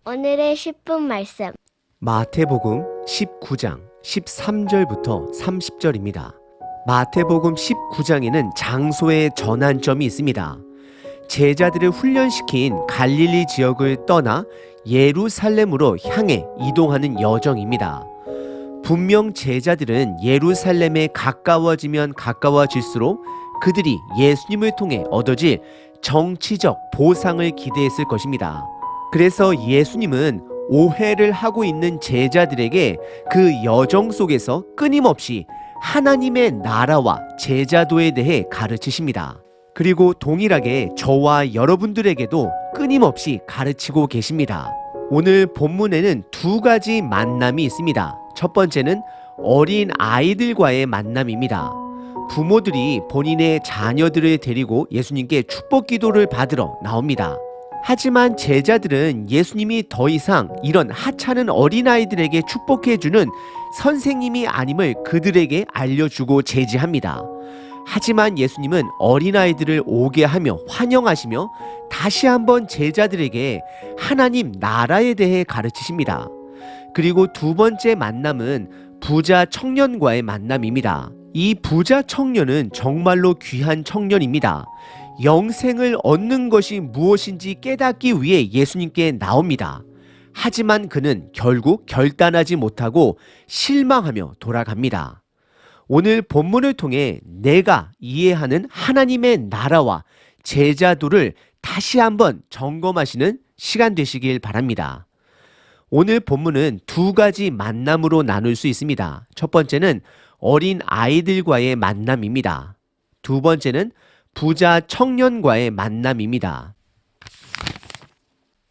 오늘의 10분 말씀. 마태복음 19장 13절부터 30절입니다. 마태복음 19장에는 장소의 전환점이 있습니다. 제자들을 훈련시킨 갈릴리 지역을 떠나 예루살렘으로 향해 이동하는 여정입니다. 분명 제자들은 예루살렘에 가까워지면 가까워질수록 그들이 예수님을 통해 얻어질 정치적 보상을 기대했을 것입니다. 그래서 예수님은 오해를 하고 있는 제자들에게 그 여정 속에서 끊임없이 하나님의 나라와 제자도에 대해 가르치십니다. 그리고 동일하게 저와 여러분들에게도 끊임없이 가르치고 계십니다. 오늘 본문에는 두 가지 만남이 있습니다. 첫 번째는 어린 아이들과의 만남입니다. 부모들이 본인의 자녀들을 데리고 예수님께 축복 기도를 받으러 나옵니다. 하지만 제자들은 예수님이 더 이상 이런 하찮은 어린아이들에게 축복해주는 선생님이 아님을 그들에게 알려주고 제지합니다. 하지만 예수님은 어린아이들을 오게 하며 환영하시며 다시 한번 제자들에게 하나님 나라에 대해 가르치십니다. 그리고 두 번째 만남은 부자 청년과의 만남입니다. 이 부자 청년은 정말로 귀한 청년입니다. 영생을 얻는 것이 무엇인지 깨닫기 위해 예수님께 나옵니다. 하지만 그는 결국 결단하지 못하고 실망하며 돌아갑니다. 오늘 본문을 통해 내가 이해하는 하나님의 나라와 제자도를 다시 한번 점검하시는 시간 되시길 바랍니다. 오늘 본문은 두 가지 만남으로 나눌 수 있습니다. 첫 번째는 어린 아이들과의 만남입니다. 두 번째는 부자 청년과의 만남입니다.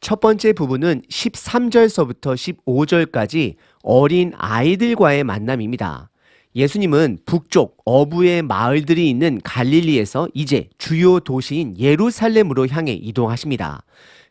첫 번째 부분은 13절서부터 15절까지 어린 아이들과의 만남입니다. 예수님은 북쪽 어부의 마을들이 있는 갈릴리에서 이제 주요 도시인 예루살렘으로 향해 이동하십니다.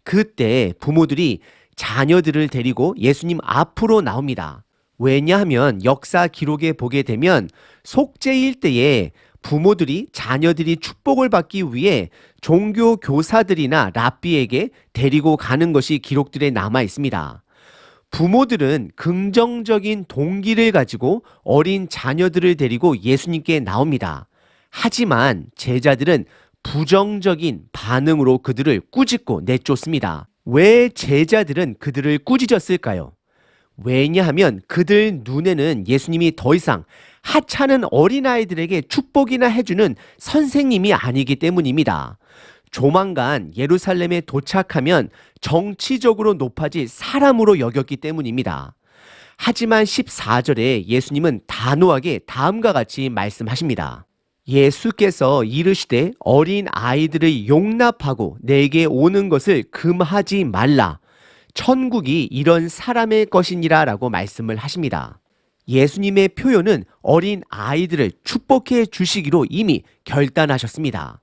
그때 부모들이 자녀들을 데리고 예수님 앞으로 나옵니다. 왜냐하면 역사 기록에 보게 되면 속죄일 때에 부모들이 자녀들이 축복을 받기 위해 종교 교사들이나 랍비에게 데리고 가는 것이 기록들에 남아 있습니다. 부모들은 긍정적인 동기를 가지고 어린 자녀들을 데리고 예수님께 나옵니다. 하지만 제자들은 부정적인 반응으로 그들을 꾸짖고 내쫓습니다. 왜 제자들은 그들을 꾸짖었을까요? 왜냐하면 그들 눈에는 예수님이 더 이상 하찮은 어린아이들에게 축복이나 해주는 선생님이 아니기 때문입니다. 조만간 예루살렘에 도착하면 정치적으로 높아질 사람으로 여겼기 때문입니다. 하지만 14절에 예수님은 단호하게 다음과 같이 말씀하십니다. 예수께서 이르시되 어린 아이들을 용납하고 내게 오는 것을 금하지 말라. 천국이 이런 사람의 것이니라 라고 말씀을 하십니다. 예수님의 표현은 어린 아이들을 축복해 주시기로 이미 결단하셨습니다.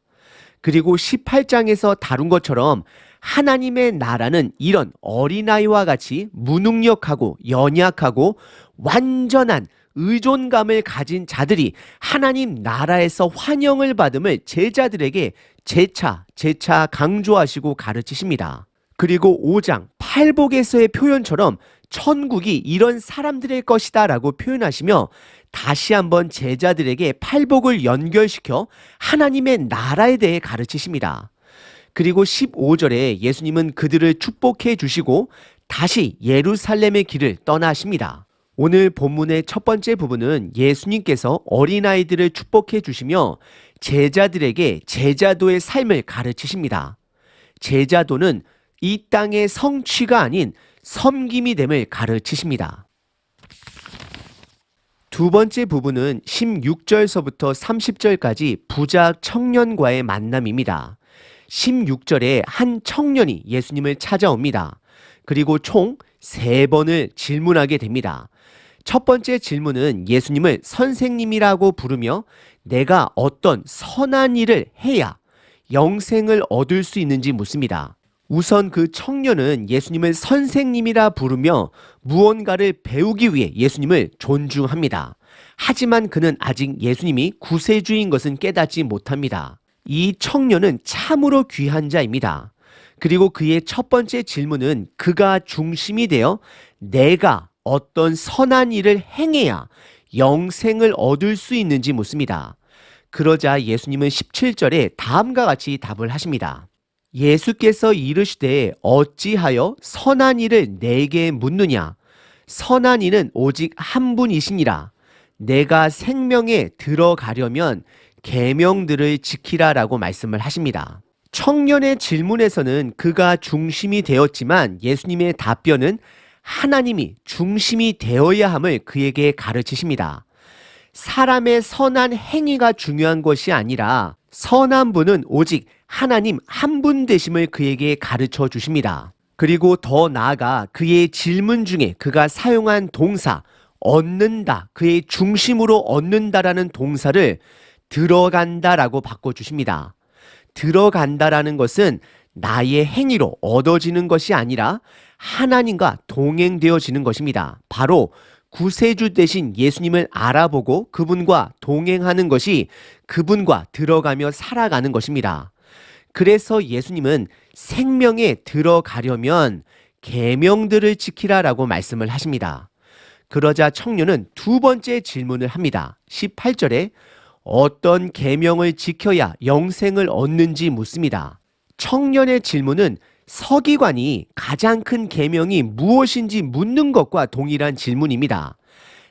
그리고 18장에서 다룬 것처럼 하나님의 나라는 이런 어린아이와 같이 무능력하고 연약하고 완전한 의존감을 가진 자들이 하나님 나라에서 환영을 받음을 제자들에게 재차 강조하시고 가르치십니다. 그리고 5장 팔복에서의 표현처럼 천국이 이런 사람들의 것이다 라고 표현하시며 다시 한번 제자들에게 팔복을 연결시켜 하나님의 나라에 대해 가르치십니다. 그리고 15절에 예수님은 그들을 축복해 주시고 다시 예루살렘의 길을 떠나십니다. 오늘 본문의 첫 번째 부분은 예수님께서 어린아이들을 축복해 주시며 제자들에게 제자도의 삶을 가르치십니다. 제자도는 이 땅의 성취가 아닌 섬김이 됨을 가르치십니다. 두 번째 부분은 16절서부터 30절까지 부자 청년과의 만남입니다. 16절에 한 청년이 예수님을 찾아옵니다. 그리고 총 3번을 질문하게 됩니다. 첫 번째 질문은 예수님을 선생님이라고 부르며 내가 어떤 선한 일을 해야 영생을 얻을 수 있는지 묻습니다. 우선 그 청년은 예수님을 선생님이라 부르며 무언가를 배우기 위해 예수님을 존중합니다. 하지만 그는 아직 예수님이 구세주인 것은 깨닫지 못합니다. 이 청년은 참으로 귀한 자입니다. 그리고 그의 첫 번째 질문은 그가 중심이 되어 내가 어떤 선한 일을 행해야 영생을 얻을 수 있는지 묻습니다. 그러자 예수님은 17절에 다음과 같이 답을 하십니다. 예수께서 이르시되 어찌하여 선한 일을 내게 묻느냐? 선한 이는 오직 한 분이시니라. 내가 생명에 들어가려면 계명들을 지키라라고 말씀을 하십니다. 청년의 질문에서는 그가 중심이 되었지만 예수님의 답변은 하나님이 중심이 되어야 함을 그에게 가르치십니다. 사람의 선한 행위가 중요한 것이 아니라 선한 분은 오직 하나님 한 분 되심을 그에게 가르쳐 주십니다. 그리고 더 나아가 그의 질문 중에 그가 사용한 동사 얻는다, 그의 중심으로 얻는다라는 동사를 들어간다라고 바꿔주십니다. 들어간다라는 것은 나의 행위로 얻어지는 것이 아니라 하나님과 동행되어지는 것입니다. 바로 구세주 대신 예수님을 알아보고 그분과 동행하는 것이 그분과 들어가며 살아가는 것입니다. 그래서 예수님은 생명에 들어가려면 계명들을 지키라라고 말씀을 하십니다. 그러자 청년은 두 번째 질문을 합니다. 18절에 어떤 계명을 지켜야 영생을 얻는지 묻습니다. 청년의 질문은 서기관이 가장 큰 계명이 무엇인지 묻는 것과 동일한 질문입니다.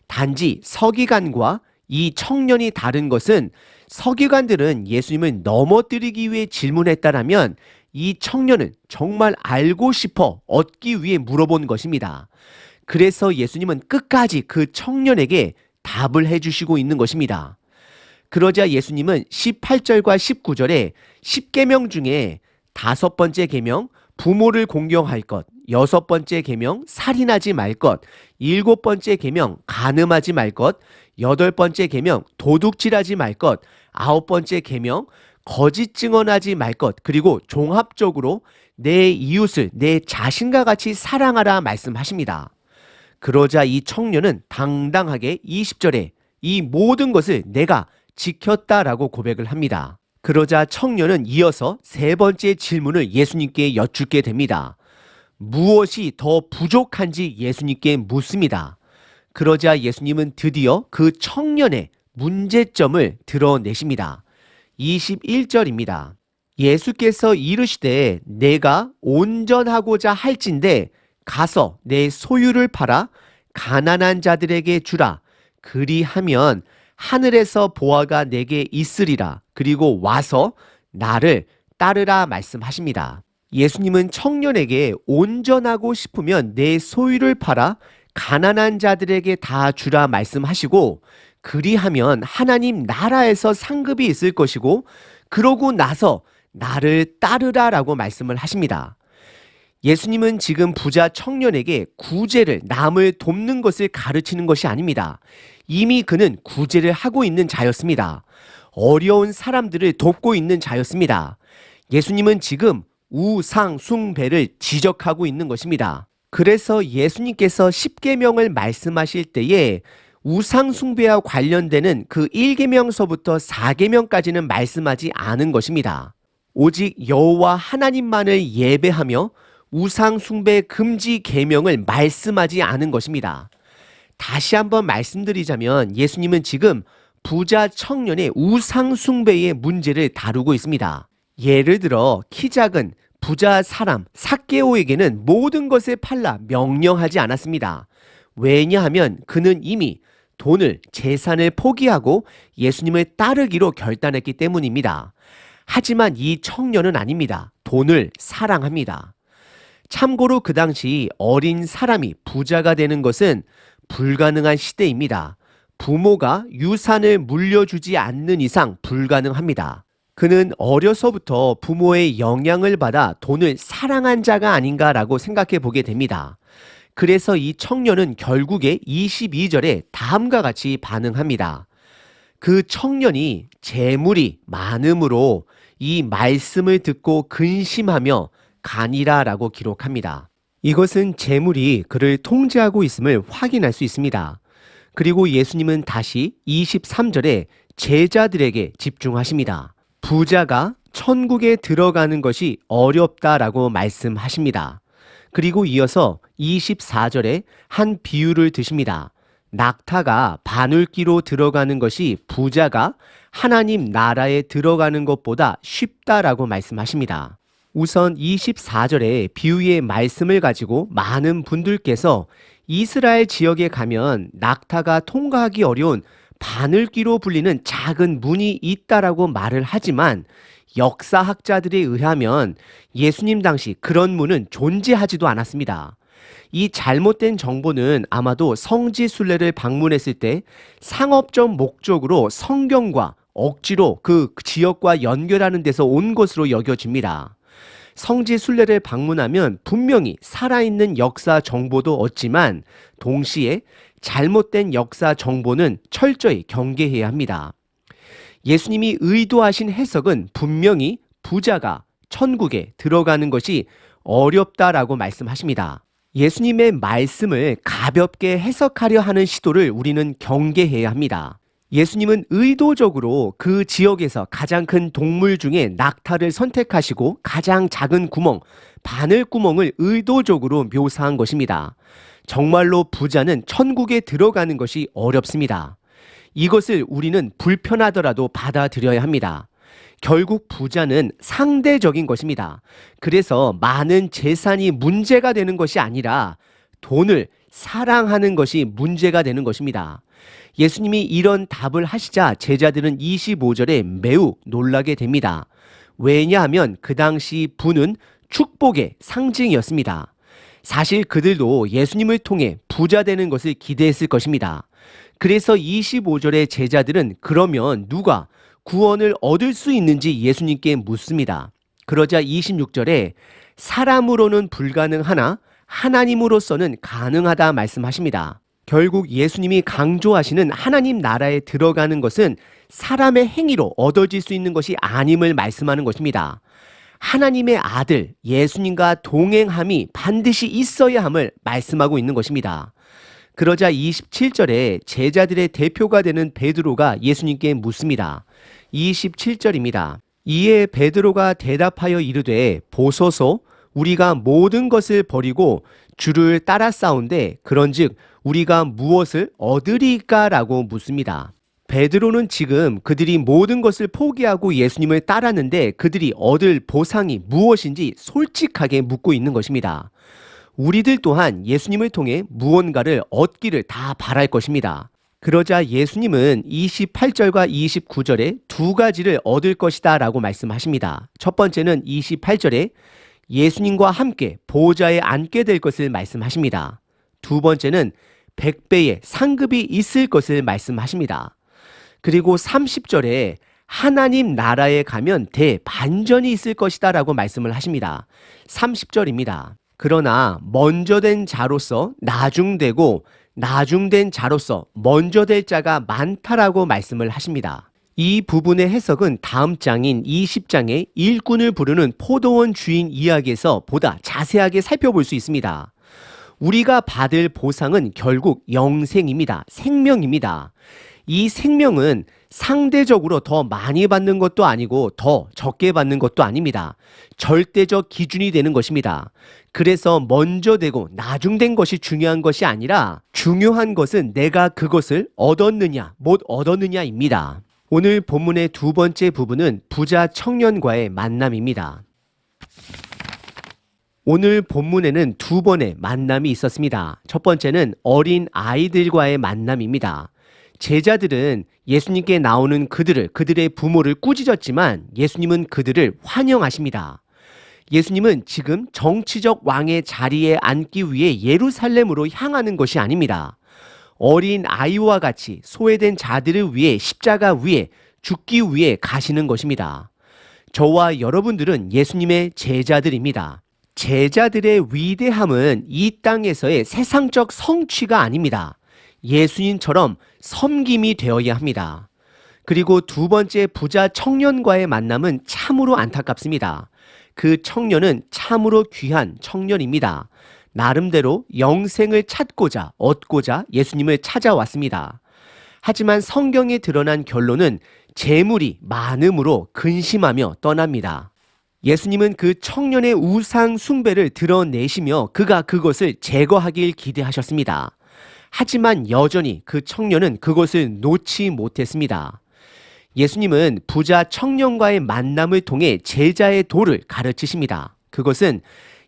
단지 서기관과 이 청년이 다른 것은 서기관들은 예수님을 넘어뜨리기 위해 질문했다라면 이 청년은 정말 알고 싶어 얻기 위해 물어본 것입니다. 그래서 예수님은 끝까지 그 청년에게 답을 해주시고 있는 것입니다. 그러자 예수님은 18절과 19절에 10계명 중에 다섯 번째 계명 부모를 공경할 것, 여섯 번째 계명 살인하지 말 것, 일곱 번째 계명 간음하지 말 것, 여덟 번째 계명 도둑질하지 말 것, 아홉 번째 계명 거짓 증언하지 말 것, 그리고 종합적으로 내 이웃을 내 자신과 같이 사랑하라 말씀하십니다. 그러자 이 청년은 당당하게 20절에 이 모든 것을 내가 지켰다라고 고백을 합니다. 그러자 청년은 이어서 세 번째 질문을 예수님께 여쭙게 됩니다. 무엇이 더 부족한지 예수님께 묻습니다. 그러자 예수님은 드디어 그 청년의 문제점을 드러내십니다. 21절입니다. 예수께서 이르시되 내가 온전하고자 할진대 가서 내 소유를 팔아 가난한 자들에게 주라. 그리하면 하늘에서 보화가 내게 있으리라. 그리고 와서 나를 따르라 말씀하십니다. 예수님은 청년에게 온전하고 싶으면 내 소유를 팔아 가난한 자들에게 다 주라 말씀하시고 그리하면 하나님 나라에서 상급이 있을 것이고 그러고 나서 나를 따르라라고 말씀을 하십니다. 예수님은 지금 부자 청년에게 구제를 남을 돕는 것을 가르치는 것이 아닙니다. 이미 그는 구제를 하고 있는 자였습니다. 어려운 사람들을 돕고 있는 자였습니다. 예수님은 지금 우상 숭배를 지적하고 있는 것입니다. 그래서 예수님께서 십계명을 말씀하실 때에 우상 숭배와 관련되는 그 1계명서부터 4계명까지는 말씀하지 않은 것입니다. 오직 여호와 하나님만을 예배하며 우상 숭배 금지 계명을 말씀하지 않은 것입니다. 다시 한번 말씀드리자면 예수님은 지금 부자 청년의 우상 숭배의 문제를 다루고 있습니다. 예를 들어 키 작은 부자 사람 삭개오에게는 모든 것을 팔라 명령하지 않았습니다. 왜냐하면 그는 이미 돈을 재산을 포기하고 예수님을 따르기로 결단했기 때문입니다. 하지만 이 청년은 아닙니다. 돈을 사랑합니다. 참고로 그 당시 어린 사람이 부자가 되는 것은 불가능한 시대입니다. 부모가 유산을 물려주지 않는 이상 불가능합니다. 그는 어려서부터 부모의 영향을 받아 돈을 사랑한 자가 아닌가라고 생각해 보게 됩니다. 그래서 이 청년은 결국에 22절에 다음과 같이 반응합니다. 그 청년이 재물이 많음으로 이 말씀을 듣고 근심하며 가니라라고 기록합니다. 이것은 재물이 그를 통제하고 있음을 확인할 수 있습니다. 그리고 예수님은 다시 23절에 제자들에게 집중하십니다. 부자가 천국에 들어가는 것이 어렵다라고 말씀하십니다. 그리고 이어서 24절에 한 비유를 드십니다. 낙타가 바늘귀로 들어가는 것이 부자가 하나님 나라에 들어가는 것보다 쉽다라고 말씀하십니다. 우선 24절에 비유의 말씀을 가지고 많은 분들께서 이스라엘 지역에 가면 낙타가 통과하기 어려운 바늘귀로 불리는 작은 문이 있다라고 말을 하지만 역사학자들에 의하면 예수님 당시 그런 문은 존재하지도 않았습니다. 이 잘못된 정보는 아마도 성지 순례를 방문했을 때 상업적 목적으로 성경과 억지로 그 지역과 연결하는 데서 온 것으로 여겨집니다. 성지 순례를 방문하면 분명히 살아있는 역사 정보도 얻지만 동시에 잘못된 역사 정보는 철저히 경계해야 합니다. 예수님이 의도하신 해석은 분명히 부자가 천국에 들어가는 것이 어렵다라고 말씀하십니다. 예수님의 말씀을 가볍게 해석하려 하는 시도를 우리는 경계해야 합니다. 예수님은 의도적으로 그 지역에서 가장 큰 동물 중에 낙타를 선택하시고 가장 작은 구멍, 바늘구멍을 의도적으로 묘사한 것입니다. 정말로 부자는 천국에 들어가는 것이 어렵습니다. 이것을 우리는 불편하더라도 받아들여야 합니다. 결국 부자는 상대적인 것입니다. 그래서 많은 재산이 문제가 되는 것이 아니라 돈을 사랑하는 것이 문제가 되는 것입니다. 예수님이 이런 답을 하시자 제자들은 25절에 매우 놀라게 됩니다. 왜냐하면 그 당시 부는 축복의 상징이었습니다. 사실 그들도 예수님을 통해 부자 되는 것을 기대했을 것입니다. 그래서 25절의 제자들은 그러면 누가 구원을 얻을 수 있는지 예수님께 묻습니다. 그러자 26절에 사람으로는 불가능하나 하나님으로서는 가능하다 말씀하십니다. 결국 예수님이 강조하시는 하나님 나라에 들어가는 것은 사람의 행위로 얻어질 수 있는 것이 아님을 말씀하는 것입니다. 하나님의 아들 예수님과 동행함이 반드시 있어야 함을 말씀하고 있는 것입니다. 그러자 27절에 제자들의 대표가 되는 베드로가 예수님께 묻습니다. 27절입니다. 이에 베드로가 대답하여 이르되 보소서 우리가 모든 것을 버리고 주를 따라싸운데 그런즉 우리가 무엇을 얻으리까라고 묻습니다. 베드로는 지금 그들이 모든 것을 포기하고 예수님을 따랐는데 그들이 얻을 보상이 무엇인지 솔직하게 묻고 있는 것입니다. 우리들 또한 예수님을 통해 무언가를 얻기를 다 바랄 것입니다. 그러자 예수님은 28절과 29절에 두 가지를 얻을 것이다 라고 말씀하십니다. 첫 번째는 28절에 예수님과 함께 보좌에 앉게 될 것을 말씀하십니다. 두 번째는 100배의 상급이 있을 것을 말씀하십니다. 그리고 30절에 하나님 나라에 가면 대반전이 있을 것이다 라고 말씀을 하십니다. 30절입니다. 그러나 먼저 된 자로서 나중되고 나중된 자로서 먼저 될 자가 많다라고 말씀을 하십니다. 이 부분의 해석은 다음 장인 20장의 일꾼을 부르는 포도원 주인 이야기에서 보다 자세하게 살펴볼 수 있습니다. 우리가 받을 보상은 결국 영생입니다. 생명입니다. 이 생명은 상대적으로 더 많이 받는 것도 아니고 더 적게 받는 것도 아닙니다. 절대적 기준이 되는 것입니다. 그래서 먼저 되고 나중된 것이 중요한 것이 아니라 중요한 것은 내가 그것을 얻었느냐 못 얻었느냐입니다. 오늘 본문의 두 번째 부분은 부자 청년과의 만남입니다. 오늘 본문에는 두 번의 만남이 있었습니다. 첫 번째는 어린 아이들과의 만남입니다. 제자들은 예수님께 나오는 그들의 부모를 꾸짖었지만 예수님은 그들을 환영하십니다. 예수님은 지금 정치적 왕의 자리에 앉기 위해 예루살렘으로 향하는 것이 아닙니다. 어린 아이와 같이 소외된 자들을 위해 십자가 위에 죽기 위해 가시는 것입니다. 저와 여러분들은 예수님의 제자들입니다. 제자들의 위대함은 이 땅에서의 세상적 성취가 아닙니다. 예수님처럼 섬김이 되어야 합니다. 그리고 두 번째 부자 청년과의 만남은 참으로 안타깝습니다. 그 청년은 참으로 귀한 청년입니다. 나름대로 영생을 찾고자 얻고자 예수님을 찾아왔습니다. 하지만 성경에 드러난 결론은 재물이 많음으로 근심하며 떠납니다. 예수님은 그 청년의 우상 숭배를 드러내시며 그가 그것을 제거하길 기대하셨습니다. 하지만 여전히 그 청년은 그것을 놓지 못했습니다. 예수님은 부자 청년과의 만남을 통해 제자의 도를 가르치십니다. 그것은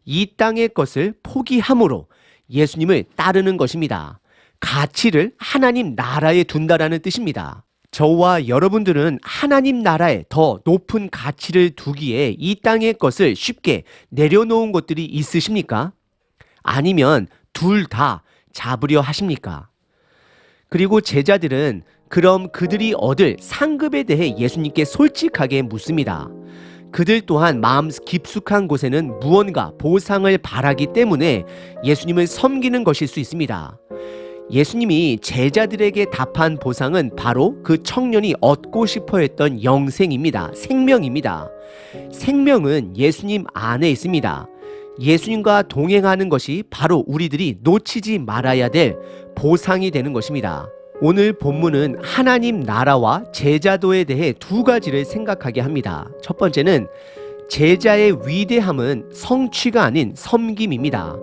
이 땅의 것을 포기함으로 예수님을 따르는 것입니다. 가치를 하나님 나라에 둔다라는 뜻입니다. 저와 여러분들은 하나님 나라에 더 높은 가치를 두기에 이 땅의 것을 쉽게 내려놓은 것들이 있으십니까? 아니면 둘 다 잡으려 하십니까? 그리고 제자들은 그럼 그들이 얻을 상급에 대해 예수님께 솔직하게 묻습니다. 그들 또한 마음 깊숙한 곳에는 무언가 보상을 바라기 때문에 예수님을 섬기는 것일 수 있습니다. 예수님이 제자들에게 답한 보상은 바로 그 청년이 얻고 싶어 했던 영생입니다. 생명입니다. 생명은 예수님 안에 있습니다. 예수님과 동행하는 것이 바로 우리들이 놓치지 말아야 될 보상이 되는 것입니다. 오늘 본문은 하나님 나라와 제자도에 대해 두 가지를 생각하게 합니다. 첫 번째는 제자의 위대함은 성취가 아닌 섬김입니다.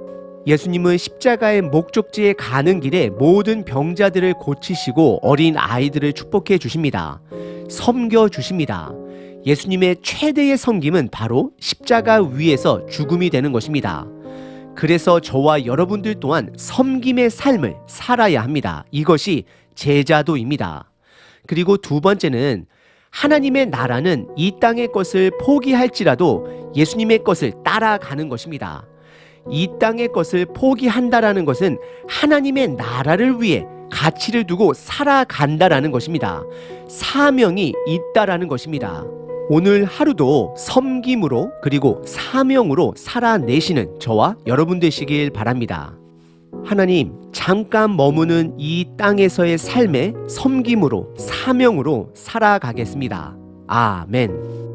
예수님은 십자가의 목적지에 가는 길에 모든 병자들을 고치시고 어린 아이들을 축복해 주십니다. 섬겨 주십니다. 예수님의 최대의 섬김은 바로 십자가 위에서 죽음이 되는 것입니다. 그래서 저와 여러분들 또한 섬김의 삶을 살아야 합니다. 이것이 제자도입니다. 그리고 두 번째는 하나님의 나라는 이 땅의 것을 포기할지라도 예수님의 것을 따라가는 것입니다. 이 땅의 것을 포기한다라는 것은 하나님의 나라를 위해 가치를 두고 살아간다라는 것입니다. 사명이 있다라는 것입니다. 오늘 하루도 섬김으로 그리고 사명으로 살아내시는 저와 여러분 되시길 바랍니다. 하나님, 잠깐 머무는 이 땅에서의 삶에 섬김으로 사명으로 살아가겠습니다. 아멘.